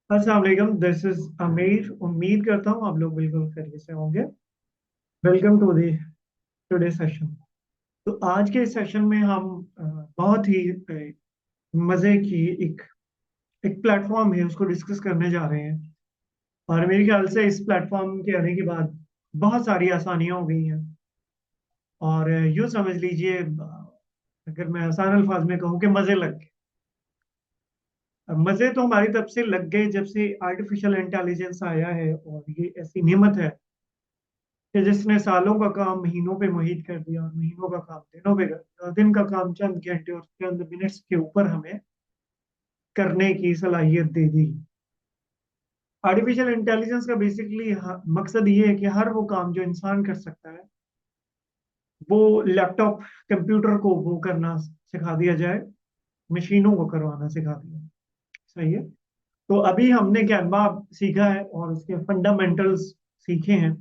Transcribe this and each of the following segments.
अस्सलाम वालेकुम, this is अमीर। उम्मीद करता हूँ आप लोग बिल्कुल खैरियत से होंगे। Welcome to the today session. तो आज के इस सेशन में हम बहुत ही मजे की एक एक प्लेटफॉर्म है उसको डिस्कस करने जा रहे हैं। और मेरे ख्याल से इस प्लेटफॉर्म के आने के बाद बहुत सारी आसानियां हो गई हैं। और यूँ समझ लीजिए, अगर मैं आसान अल्फाज में कहूँ कि मजे लग गए। मजे तो हमारी तरफ से लग गए जब से आर्टिफिशियल इंटेलिजेंस आया है, और ये ऐसी नेमत है कि जिसने सालों का काम महीनों पे मुहित कर दिया और महीनों का काम दिनों पे कर दिया और दिन का काम चंद घंटे और चंद मिनट्स के ऊपर हमें करने की सलाहियत दे दी। आर्टिफिशियल इंटेलिजेंस का बेसिकली मकसद ये है कि हर वो काम जो इंसान कर सकता है वो लैपटॉप कंप्यूटर को वो करना सिखा दिया जाए, मशीनों को करवाना सिखा दिया। सही है। तो अभी हमने कैनवा सीखा है और उसके फंडामेंटल्स सीखे हैं।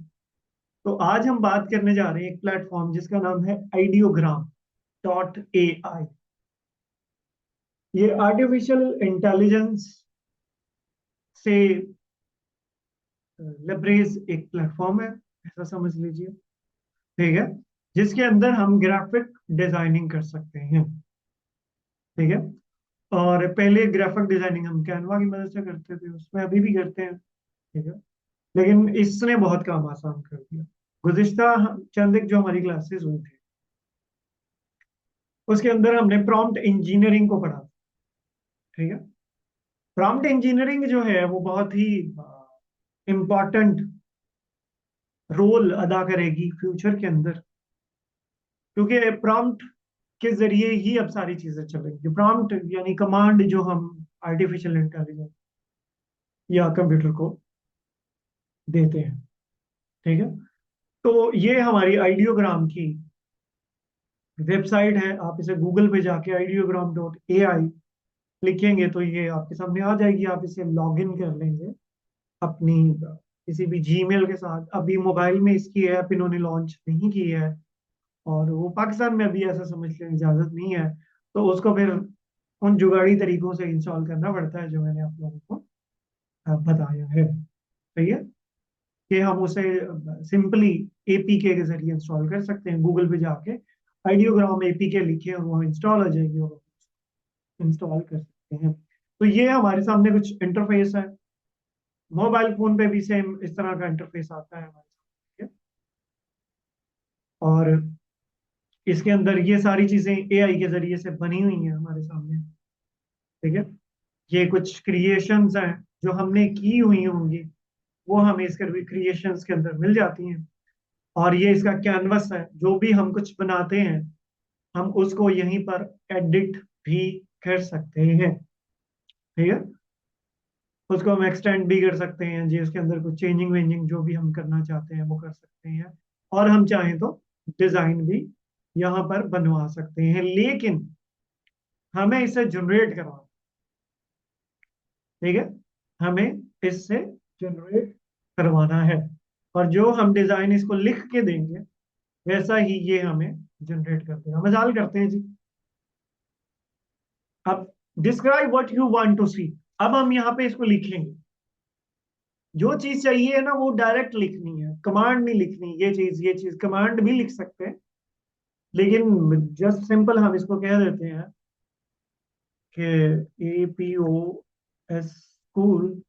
तो आज हम बात करने जा रहे हैं एक प्लेटफॉर्म जिसका नाम है ideogram.ai। ये आर्टिफिशियल इंटेलिजेंस से लेबरेज एक प्लेटफॉर्म है, ऐसा समझ लीजिए। ठीक है। जिसके अंदर हम ग्राफिक डिजाइनिंग कर सकते हैं। ठीक है। और पहले ग्राफिक डिजाइनिंग हम कैनवा की मदद से करते थे, उसमें अभी भी करते हैं। ठीक है। लेकिन इसने बहुत काम आसान कर दिया। गुज़िश्ता चंद एक जो हमारी क्लासेस हुई थी उसके अंदर हमने प्रॉम्प्ट इंजीनियरिंग को पढ़ा। ठीक है। प्रॉम्प्ट इंजीनियरिंग जो है वो बहुत ही इम्पॉर्टेंट रोल अदा करेगी फ्यूचर के अंदर, क्योंकि प्रॉम्प्ट के जरिए ही अब सारी चीजें चलेंगी। प्रॉम्प्ट यानी कमांड जो हम आर्टिफिशियल इंटेलिजेंस या कंप्यूटर को देते हैं। ठीक है। तो ये हमारी आइडियोग्राम की वेबसाइट है। आप इसे गूगल पे जाके ideogram.ai लिखेंगे तो ये आपके सामने आ जाएगी। आप इसे लॉग इन कर लेंगे अपनी किसी भी जीमेल के साथ। अभी मोबाइल में इसकी ऐप इन्होंने लॉन्च नहीं की है, और वो पाकिस्तान में अभी ऐसा समझ लें इजाजत नहीं है। तो उसको फिर उन जुगाड़ी तरीकों से इंस्टॉल करना पड़ता है जो मैंने आप लोगों को बताया है। सही है। कि हम उसे सिंपली एपीके के जरिए इंस्टॉल कर सकते हैं। गूगल पे जाके आइडियोग्राम एपीके लिखे और वो इंस्टॉल हो जाएगी और इंस्टॉल कर सकते हैं। तो ये हमारे सामने कुछ इंटरफेस है। मोबाइल फोन पे भी सेम इस तरह का इंटरफेस आता है हमारे सामने। और इसके अंदर ये सारी चीजें एआई के जरिए से बनी हुई हैं हमारे सामने। ठीक है। ये कुछ क्रिएशंस हैं जो हमने की हुई होंगी, वो हमें इसके क्रिएशंस के अंदर मिल जाती हैं। और ये इसका कैनवस है, जो भी हम कुछ बनाते हैं हम उसको यहीं पर एडिट भी कर सकते हैं। ठीक है। उसको हम एक्सटेंड भी कर सकते हैं जी, उसके अंदर कुछ चेंजिंग वेंजिंग जो भी हम करना चाहते हैं वो कर सकते हैं। और हम चाहें तो डिजाइन भी यहाँ पर बनवा सकते हैं, लेकिन हमें इसे जनरेट करवाना। ठीक है। हमें इससे जनरेट करवाना है, और जो हम डिजाइन इसको लिख के देंगे वैसा ही ये हमें जनरेट कर देगा। मजाल करते हैं जी। अब describe what you want to see. अब हम यहाँ पे इसको लिखेंगे। जो चीज चाहिए है ना वो डायरेक्ट लिखनी है, कमांड नहीं लिखनी। ये चीज कमांड भी लिख सकते हैं, लेकिन जस्ट सिंपल हम इसको कह देते हैं कि APO स्कूल।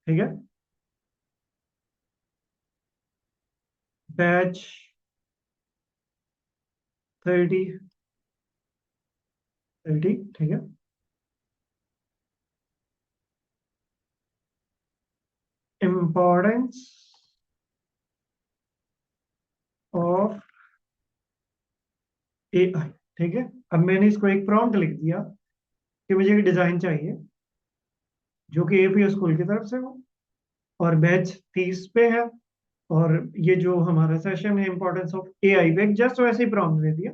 ठीक है। बैच 30 30। ठीक है। Importance of AI। ठीक है। अब मैंने इसको एक प्रॉम्प्ट लिख दिया कि मुझे एक डिजाइन चाहिए जो कि APO स्कूल की तरफ से हो, और बैच 30 पे है। और ये जो हमारा सेशन है इंपॉर्टेंस ऑफ AI पे, जस्ट वैसे ही प्रॉम्प्ट दे दिया।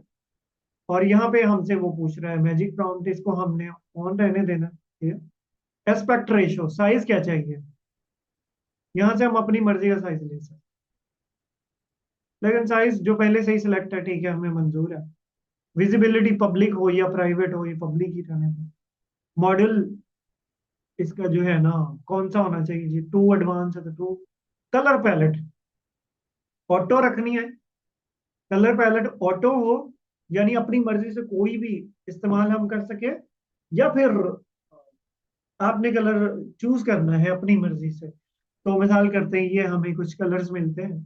और यहाँ पे हमसे वो पूछ रहा है मैजिक प्रॉम्प्ट, इसको हमने ऑन रहने देना। ठीक है। एस्पेक्ट रेशो, साइज क्या चाहिए, यहाँ से हम अपनी मर्जी का साइज ले सकते हैं। लेकिन साइज जो पहले से ही सिलेक्ट है ठीक है, हमें मंजूर है। विजिबिलिटी पब्लिक हो या प्राइवेट हो, ये पब्लिक ही रहने दो। मॉडल इसका जो है ना, कौन सा होना चाहिए जी, टू एडवांस है तो टू। कलर पैलेट ऑटो रखनी है। कलर पैलेट ऑटो हो, यानी अपनी मर्जी से कोई भी इस्तेमाल हम कर सके, या फिर आपने कलर चूज करना है अपनी मर्जी से। तो मिसाल करते हैं, ये हमें कुछ कलर्स मिलते हैं,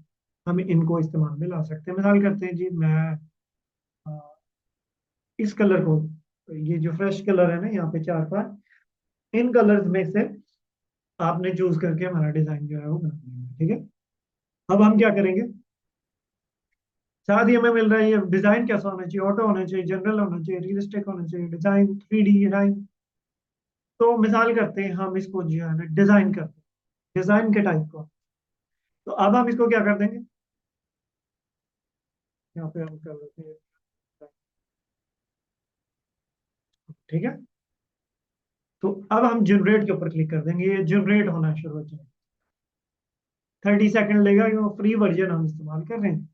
हम इनको इस्तेमाल में ला सकते हैं। मिसाल करते हैं जी, मैं अ, इस कलर को, ये जो फ्रेश कलर है ना यहाँ पे चार पांच, इन कलर्स में से आपने चूज करके हमारा डिजाइन जो है वो बना देंगे, ठीक है। अब हम क्या करेंगे, साथ ही हमें मिल रहा है ये डिजाइन कैसा होना चाहिए, ऑटो होना चाहिए, जनरल होना चाहिए, रियलिस्टिक होना चाहिए, डिजाइन 3D डिजाइन। तो मिसाल करते हैं हम इसको जो है ना डिजाइन करते हैं, डिजाइन के टाइप को। तो अब हम इसको क्या कर देंगे, यहाँ पे हम कर लेते हैं, ठीक है। तो अब हम जनरेट के ऊपर क्लिक कर देंगे, ये जनरेट होना शुरू हो जाएगा। 30 सेकंड लेगा, ये फ्री वर्जन हम इस्तेमाल कर रहे हैं।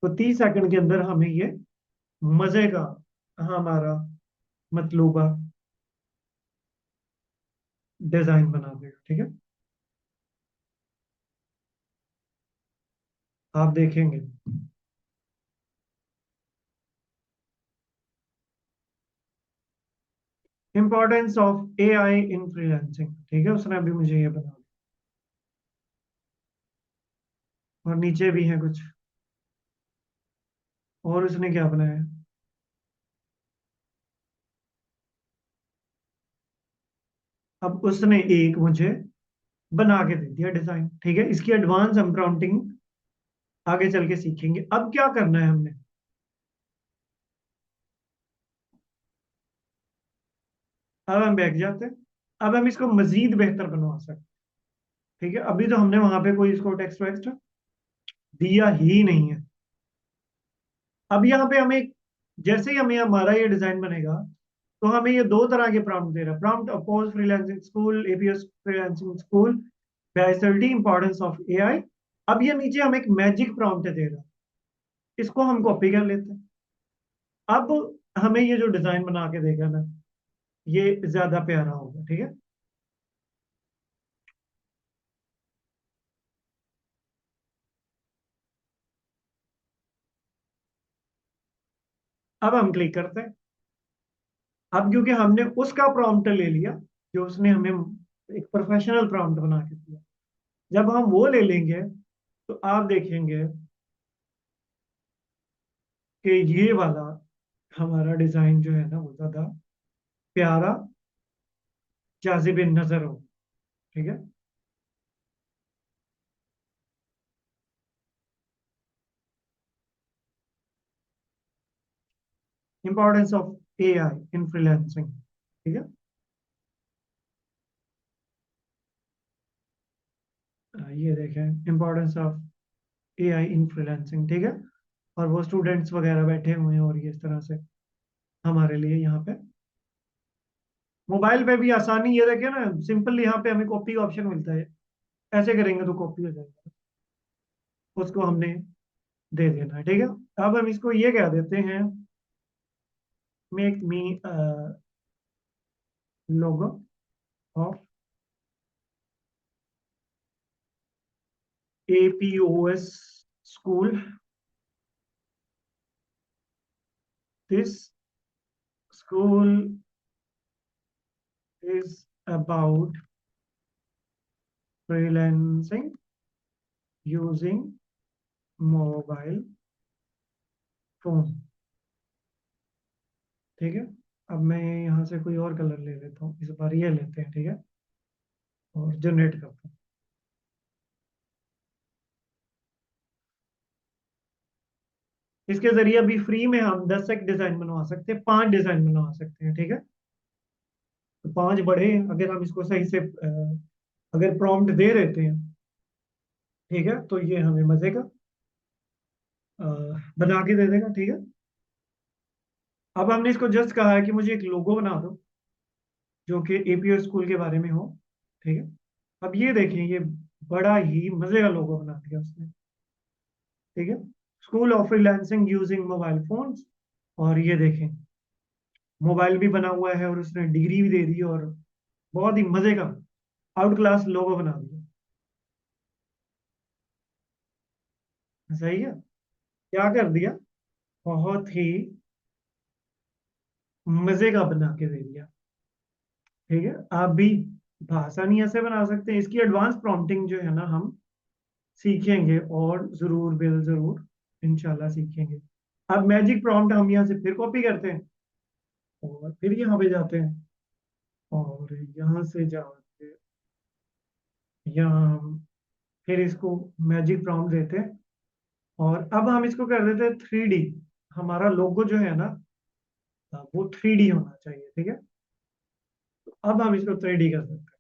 तो 30 सेकंड के अंदर हमें ये मजे का हमारा मतलूबा डिजाइन बना देगा, ठीक है। आप देखेंगे importance of AI in freelancing, ठीक है, उसने अभी मुझे ये बना दिया। और नीचे भी है कुछ और, उसने क्या बनाया है। अब उसने एक मुझे बना के दे दिया डिजाइन, ठीक है। इसकी एडवांस हम प्रॉम्प्टिंग आगे चल के सीखेंगे। अब क्या करना है हमने, अब हम बैठ जाते हैं। अब हम इसको मजीद बेहतर बनवा सकते हैं, ठीक है। अभी तो हमने वहां पे कोई इसको टेक्स्ट वेक्स्ट दिया ही नहीं है। अब यहाँ पे हमें, जैसे ही हमें हमारा ये डिजाइन बनेगा, तो हमें ये दो तरह के प्रॉम्प्ट दे रहा है, प्रॉम्प्ट अपोज freelancing school, APS freelancing school, facility importance of AI. अब ये नीचे हमें एक मैजिक प्रॉम्प्ट दे रहा है, इसको हम कॉपी कर लेते हैं। अब हमें ये जो डिजाइन बना के देगा ना, ये ज्यादा प्यारा होगा, ठीक है। अब हम क्लिक करते हैं। अब क्योंकि हमने उसका प्रॉम्प्ट ले लिया जो उसने हमें एक प्रोफेशनल प्रॉम्प्ट बना के दिया, जब हम वो ले लेंगे तो आप देखेंगे कि ये वाला हमारा डिजाइन जो है ना वो ज्यादा प्यारा जाजिब नजर हो, ठीक है। Importance of AI in freelancing, ठीक है। ये देखें importance of AI in freelancing, ठीक है। और वो स्टूडेंट्स वगैरह बैठे हुए हैं, और ये इस तरह से हमारे लिए यहाँ पे मोबाइल पे भी आसानी, ये देखे ना, सिंपल यहाँ पे हमें कॉपी ऑप्शन मिलता है, ऐसे करेंगे तो कॉपी हो जाएगा, उसको हमने दे देना है, ठीक है। अब हम इसको ये कह देते हैं, make me logo of APOS school, this school is about freelancing using mobile phone, ठीक है। अब मैं यहाँ से कोई और कलर ले लेता हूँ, इस बार ये लेते हैं, ठीक है। और जनरेट करते हैं। इसके जरिए अभी फ्री में हम 10 एक डिजाइन बनवा सकते हैं, 5 डिजाइन बनवा सकते हैं, ठीक है। तो 5 बढ़े, अगर हम इसको सही से अगर प्रॉम्प्ट दे देते हैं, ठीक है, तो ये हमें मजे का अ, बना के दे देगा, ठीक है। अब हमने इसको जस्ट कहा है कि मुझे एक लोगो बना दो जो कि एपीओ स्कूल के बारे में हो, ठीक है। अब ये देखें, ये बड़ा ही मजे का लोगो बना दिया उसने, ठीक है। School of freelancing using mobile phones, और ये देखें, मोबाइल भी बना हुआ है और उसने डिग्री भी दे दी, और बहुत ही मजे का आउट क्लास लोगो बना दिया। सही है, क्या कर दिया, बहुत ही मजे का बना के दे दिया। ठीक है, आप भी आसानी ऐसे बना सकते हैं। इसकी एडवांस प्रॉम्प्टिंग जो है ना, हम सीखेंगे, और जरूर बिल जरूर इंशाल्लाह सीखेंगे। अब मैजिक प्रॉम्प्ट हम यहाँ से फिर कॉपी करते हैं, और फिर यहाँ पे जाते हैं, और यहाँ से जाके यहाँ हम फिर इसको मैजिक प्रॉम्प्ट देते हैं, और अब हम इसको कर देते हैं 3D। हमारा लोगो जो है ना, वो 3D होना चाहिए। ठीक है, तो अब हम इसको 3D कर सकते हैं।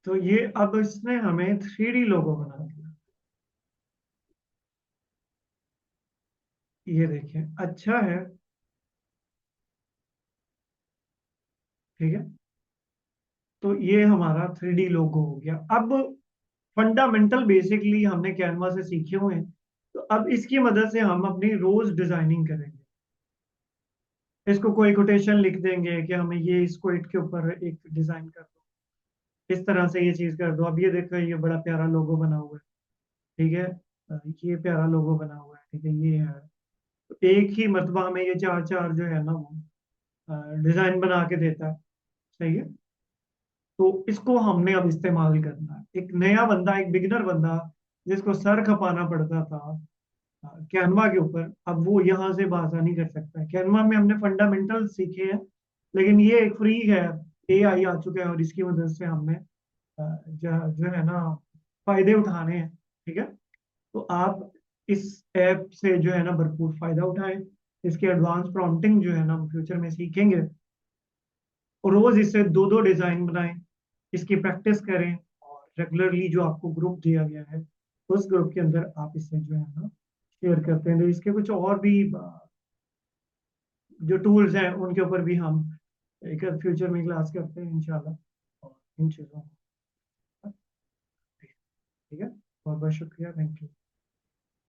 तो ये अब इसने हमें 3D लोगो बना दिया। ये देखिए, अच्छा है। ठीक है, तो ये हमारा 3D लोगो हो गया। अब फंडामेंटल बेसिकली हमने कैनवा से सीखे हुए हैं, तो अब इसकी मदद से हम अपनी रोज डिजाइनिंग करेंगे। इसको कोई कोटेशन लिख देंगे कि हमें ये इसको इट के ऊपर एक डिजाइन कर दो, इस तरह से ये चीज कर दो। अब ये देखो, ये बड़ा प्यारा लोगो बना हुआ है। ठीक है, ये प्यारा लोगो बना हुआ है। ठीक है, ये है। तो एक ही मरतबा में ये चार चार जो है ना, वो डिजाइन बना के देता है। सही है, तो इसको हमने अब इस्तेमाल करना है। एक नया बंदा, एक बिगिनर बंदा, जिसको सर खपाना पड़ता था कैनवा के ऊपर, अब वो यहाँ से बासानी कर सकता है। कैनवा में हमने फंडामेंटल सीखे हैं, लेकिन ये एक फ्री है, एआई आ चुका है, और इसकी मदद से हमने जो है ना, फायदे उठाने हैं। ठीक है, तो आप इस ऐप से जो है ना भरपूर फायदा उठाएं। इसकी एडवांस प्रॉम्प्टिंग जो है ना, हम फ्यूचर में सीखेंगे, और रोज इससे दो दो डिजाइन बनाएं, इसकी प्रैक्टिस करें, और रेगुलरली जो आपको ग्रुप दिया गया है, उस ग्रुप के अंदर आप इससे जो है ना शेयर करते हैं। तो इसके कुछ और भी जो टूल्स हैं, उनके ऊपर भी हम एक फ्यूचर में क्लास करते हैं इंशाल्लाह, और इन चीज़ों को। ठीक है, बहुत बहुत शुक्रिया, थैंक यू।